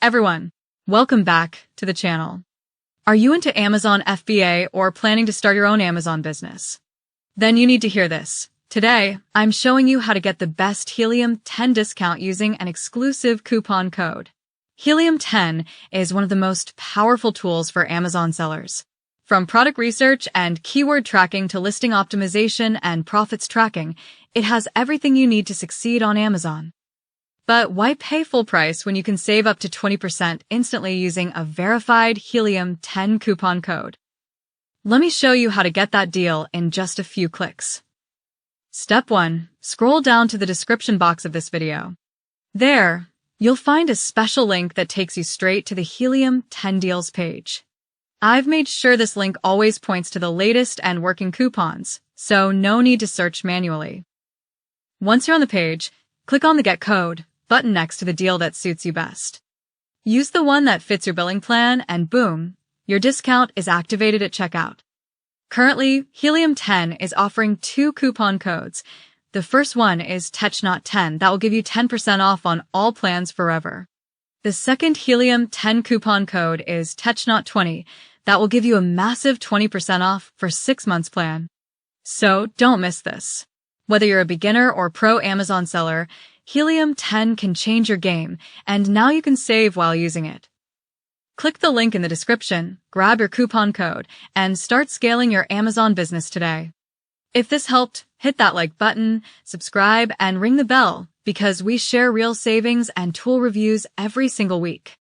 Everyone, welcome back to the channel. Are you into Amazon FBA or planning to start your own Amazon business? Then you need to hear this. Today, I'm showing you how to get the best Helium 10 discount using an exclusive coupon code. Helium 10 is one of the most powerful tools for Amazon sellers. From product research and keyword tracking to listing optimization and profits tracking, it has everything you need to succeed on Amazon. But why pay full price when you can save up to 20% instantly using a verified Helium 10 coupon code? Let me show you how to get that deal in just a few clicks. Step 1. Scroll down to the description box of this video. There, you'll find a special link that takes you straight to the Helium 10 Deals page. I've made sure this link always points to the latest and working coupons, so no need to search manually. Once you're on the page, click on the Get Code button next to the deal that suits you best. Use the one that fits your billing plan and boom, your discount is activated at checkout. Currently, Helium 10 is offering 2 coupon codes. The first one is TechNot10 that will give you 10% off on all plans forever. The second Helium 10 coupon code is TechNot20 that will give you a massive 20% off for 6 months plan. So don't miss this. Whether you're a beginner or pro Amazon seller, Helium 10 can change your game, and now you can save while using it. Click the link in the description, grab your coupon code, and start scaling your Amazon business today. If this helped, hit that like button, subscribe, and ring the bell because we share real savings and tool reviews every single week.